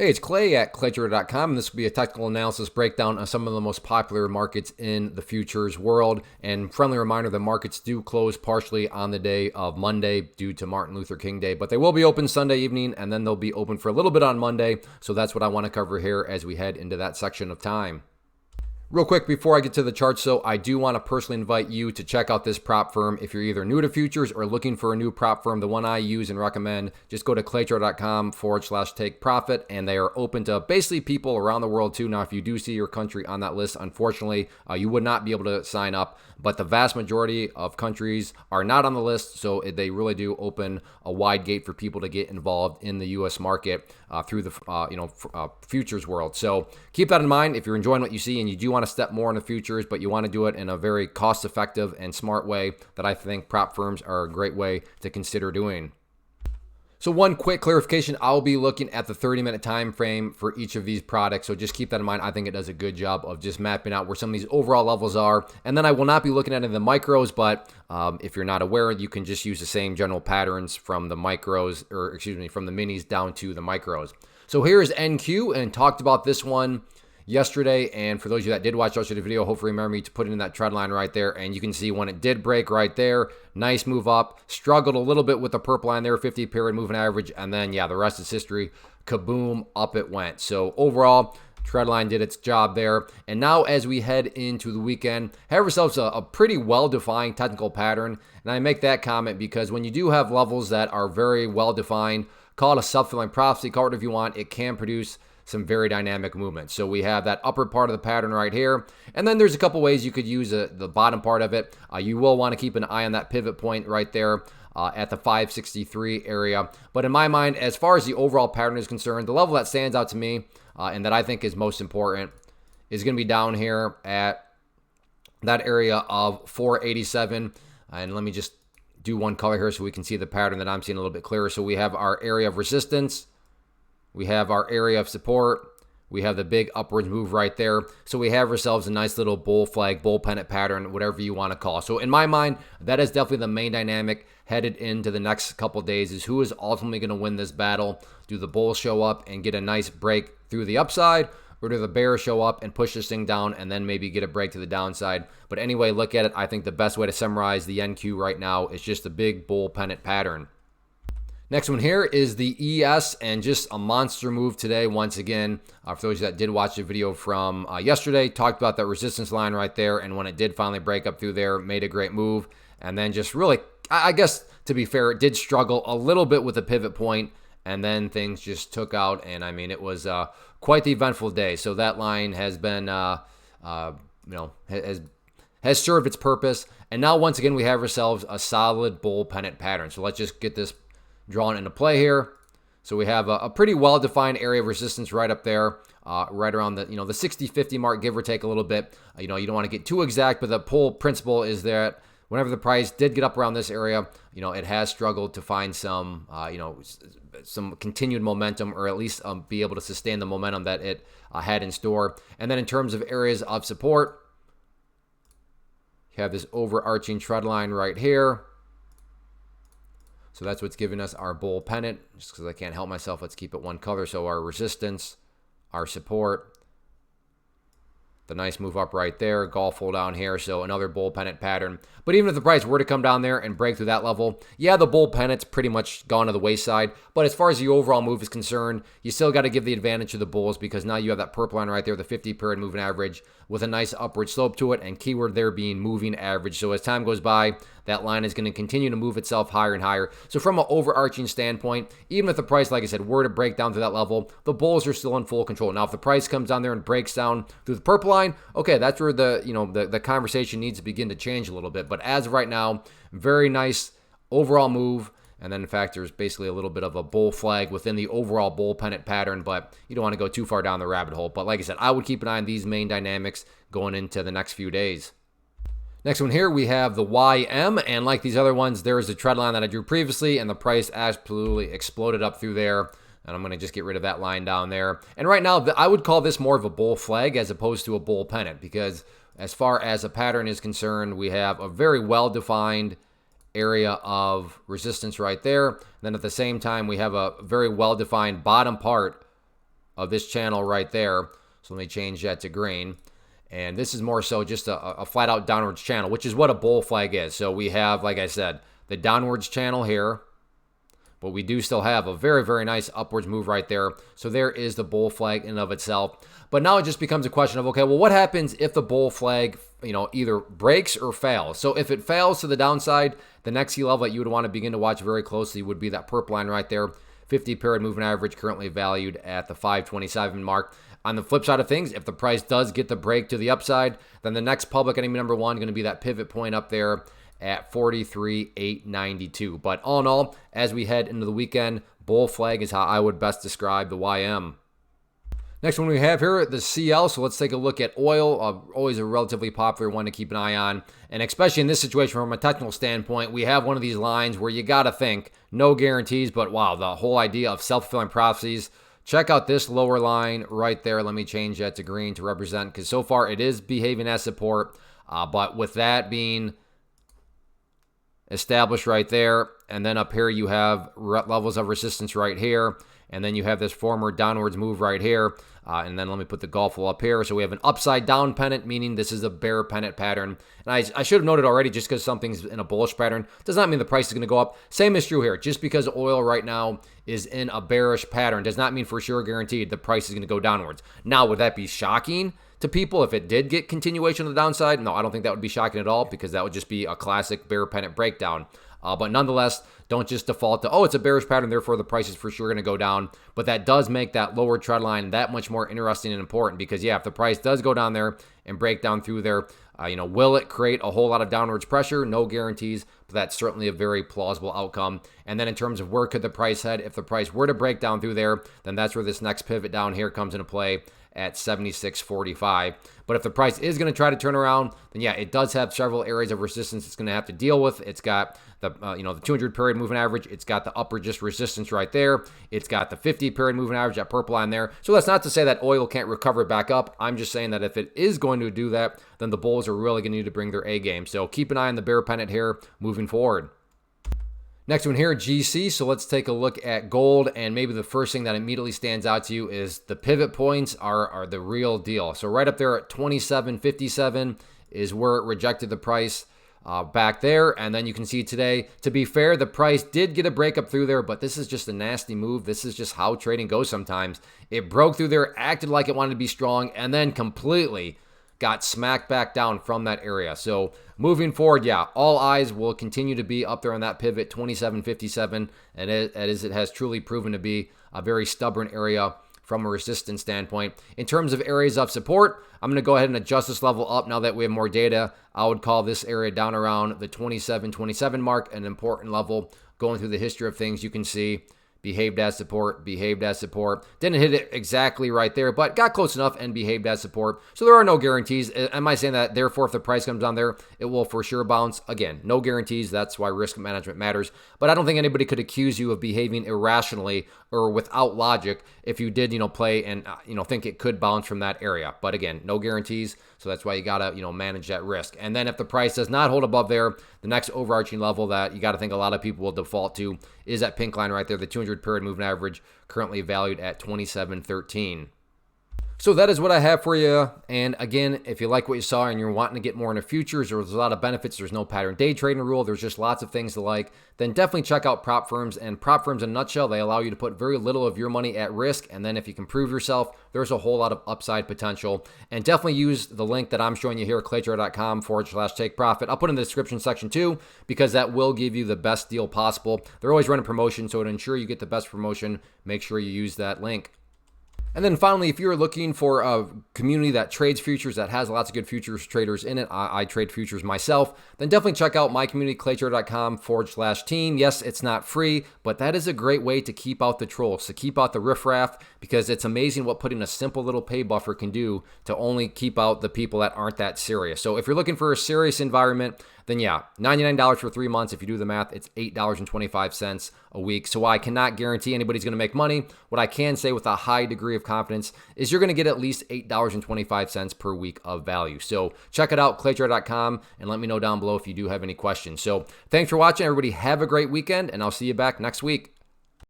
Hey, it's Clay at claytrader.com, and this will be a technical analysis breakdown of some of the most popular markets in the futures world. And friendly reminder, the markets do close partially on the day of Monday due to Martin Luther King Day, but they will be open Sunday evening, and then they'll be open for a little bit on Monday. So that's what I want to cover here as we head into that section of time. Real quick before I get to the charts, though, I do want to personally invite you to check out this prop firm. If you're either new to futures or looking for a new prop firm, the one I use and recommend, just go to claytrader.com/take profit, and they are open to basically people around the world too. Now, if you do see your country on that list, unfortunately, you would not be able to sign up, but the vast majority of countries are not on the list, so they really do open a wide gate for people to get involved in the U.S. market through the futures world. So keep that in mind if you're enjoying what you see and you do want to step more into futures, but you want to do it in a very cost-effective and smart way that I think prop firms are a great way to consider doing. So one quick clarification, I'll be looking at the 30-minute time frame for each of these products. So just keep that in mind. I think it does a good job of just mapping out where some of these overall levels are. And then I will not be looking at any of the micros, but if you're not aware, you can just use the same general patterns from the micros, from the minis down to the micros. So here's NQ, and talked about this one yesterday, and for those of you that did watch yesterday's video, hopefully remember me to put it in that trend line right there, and you can see when it did break right there, nice move up, struggled a little bit with the purple line there, 50 period moving average, and then yeah, the rest is history. Kaboom, up it went. So overall, trend line did its job there. And now as we head into the weekend, have ourselves a pretty well-defined technical pattern, and I make that comment because when you do have levels that are very well-defined, call it a self-fulfilling prophecy, call it if you want, it can produce some very dynamic movement. So we have that upper part of the pattern right here. And then there's a couple ways you could use the bottom part of it. You will want to keep an eye on that pivot point right there at the 563 area. But in my mind, as far as the overall pattern is concerned, the level that stands out to me and that I think is most important is going to be down here at that area of 487. And let me just do one color here so we can see the pattern that I'm seeing a little bit clearer. So we have our area of resistance. We have our area of support. We have the big upwards move right there. So we have ourselves a nice little bull flag, bull pennant pattern, whatever you want to call. So in my mind, that is definitely the main dynamic headed into the next couple days is who is ultimately going to win this battle. Do the bulls show up and get a nice break through the upside, or do the bears show up and push this thing down and then maybe get a break to the downside? But anyway, look at it. I think the best way to summarize the NQ right now is just a big bull pennant pattern. Next one here is the ES, and just a monster move today once again. For those that did watch the video from yesterday, talked about that resistance line right there, and when it did finally break up through there, made a great move. And then just really, I guess to be fair, it did struggle a little bit with the pivot point, and then things just took out, and I mean, it was quite the eventful day. So that line has been, has served its purpose. And now once again, we have ourselves a solid bull pennant pattern. So let's just get this drawn into play here. So we have a pretty well-defined area of resistance right up there, right around the the 60-50 mark, give or take a little bit. You don't want to get too exact, but the pull principle is that whenever the price did get up around this area, it has struggled to find some some continued momentum, or at least be able to sustain the momentum that it had in store. And then in terms of areas of support, you have this overarching trend line right here. So that's what's giving us our bull pennant. Just because I can't help myself, let's keep it one color. So our resistance, our support, the nice move up right there, golf hole down here, so another bull pennant pattern. But even if the price were to come down there and break through that level, yeah, the bull pennant's pretty much gone to the wayside. But as far as the overall move is concerned, you still got to give the advantage to the bulls because now you have that purple line right there, the 50 period moving average with a nice upward slope to it, and keyword there being moving average. So as time goes by, that line is going to continue to move itself higher and higher. So from an overarching standpoint, even if the price, like I said, were to break down to that level, the bulls are still in full control. Now, if the price comes down there and breaks down through the purple line, okay, that's where the conversation needs to begin to change a little bit. But as of right now, very nice overall move. And then, in fact, there's basically a little bit of a bull flag within the overall bull pennant pattern, but you don't want to go too far down the rabbit hole. But like I said, I would keep an eye on these main dynamics going into the next few days. Next one here, we have the YM, and like these other ones, there is a trend line that I drew previously, and the price absolutely exploded up through there. And I'm going to just get rid of that line down there. And right now, I would call this more of a bull flag as opposed to a bull pennant, because as far as a pattern is concerned, we have a very well-defined area of resistance right there. And then at the same time, we have a very well-defined bottom part of this channel right there. So let me change that to green. And this is more so just a flat out downwards channel, which is what a bull flag is. So we have, like I said, the downwards channel here, but we do still have a very, very nice upwards move right there. So there is the bull flag in and of itself. But now it just becomes a question of, okay, well, what happens if the bull flag, either breaks or fails? So if it fails to the downside, the next key level that you would want to begin to watch very closely would be that purple line right there, 50-period moving average, currently valued at the 527 mark. On the flip side of things, if the price does get the break to the upside, then the next public enemy number one going to be that pivot point up there at 43,892. But all in all, as we head into the weekend, bull flag is how I would best describe the YM. Next one we have here, the CL. So let's take a look at oil. Always a relatively popular one to keep an eye on. And especially in this situation from a technical standpoint, we have one of these lines where you got to think, no guarantees, but wow, the whole idea of self-fulfilling prophecies. Check out this lower line right there. Let me change that to green to represent, because so far it is behaving as support. But with that being established right there, and then up here you have levels of resistance right here, and then you have this former downwards move right here, and then let me put the golf ball up here. So we have an upside down pennant, meaning this is a bear pennant pattern. And I should have noted already, just because something's in a bullish pattern does not mean the price is going to go up. Same is true here. Just because oil right now is in a bearish pattern does not mean for sure guaranteed the price is going to go downwards. Now, would that be shocking to people if it did get continuation on the downside? No, I don't think that would be shocking at all, because that would just be a classic bear pennant breakdown. But nonetheless, don't just default to, oh, it's a bearish pattern, therefore the price is for sure going to go down. But that does make that lower trend line that much more interesting and important, because, yeah, if the price does go down there and break down through there, will it create a whole lot of downwards pressure? No guarantees, but that's certainly a very plausible outcome. And then in terms of where could the price head, if the price were to break down through there, then that's where this next pivot down here comes into play at 76.45. But if the price is going to try to turn around, then yeah, it does have several areas of resistance it's going to have to deal with. It's got the the 200-period moving average. It's got the upper just resistance right there. It's got the 50-period moving average, that purple line there. So that's not to say that oil can't recover back up. I'm just saying that if it is going to do that, then the bulls are really going to need to bring their A game. So keep an eye on the bear pennant here moving forward. Next one here, GC. So let's take a look at gold, and maybe the first thing that immediately stands out to you is the pivot points are the real deal. So right up there at 27.57 is where it rejected the price back there, and then you can see today, to be fair, the price did get a breakup through there, but this is just a nasty move. This is just how trading goes sometimes. It broke through there, acted like it wanted to be strong, and then completely got smacked back down from that area. So moving forward, yeah, all eyes will continue to be up there on that pivot, 27.57, and as it has truly proven to be a very stubborn area from a resistance standpoint. In terms of areas of support, I'm going to go ahead and adjust this level up now that we have more data. I would call this area down around the 27.27 mark an important level. Going through the history of things, you can see behaved as support, Didn't hit it exactly right there, but got close enough and behaved as support. So there are no guarantees. Am I saying that, therefore, if the price comes down there, it will for sure bounce? Again, no guarantees. That's why risk management matters. But I don't think anybody could accuse you of behaving irrationally or without logic if you did, play and, think it could bounce from that area. But again, no guarantees. So that's why you got to, manage that risk. And then if the price does not hold above there, the next overarching level that you got to think a lot of people will default to is that pink line right there, the 200-period moving average, currently valued at 27.13. So that is what I have for you. And again, if you like what you saw and you're wanting to get more into futures, there's a lot of benefits. There's no pattern day trading rule. There's just lots of things to like. Then definitely check out prop firms. And prop firms, in a nutshell, they allow you to put very little of your money at risk. And then if you can prove yourself, there's a whole lot of upside potential. And definitely use the link that I'm showing you here, claytrader.com/take profit. I'll put in the description section too, because that will give you the best deal possible. They're always running promotions, so to ensure you get the best promotion, make sure you use that link. And then finally, if you're looking for a community that trades futures, that has lots of good futures traders in it, I trade futures myself, then definitely check out my community, claytrader.com/team. Yes, it's not free, but that is a great way to keep out the trolls, to keep out the riffraff, because it's amazing what putting a simple little pay buffer can do to only keep out the people that aren't that serious. So if you're looking for a serious environment, then yeah, $99 for 3 months. If you do the math, it's $8.25 a week. So I cannot guarantee anybody's going to make money. What I can say with a high degree of confidence is you're going to get at least $8.25 per week of value. So check it out, claytrader.com, and let me know down below if you do have any questions. So thanks for watching, everybody. Have a great weekend, and I'll see you back next week.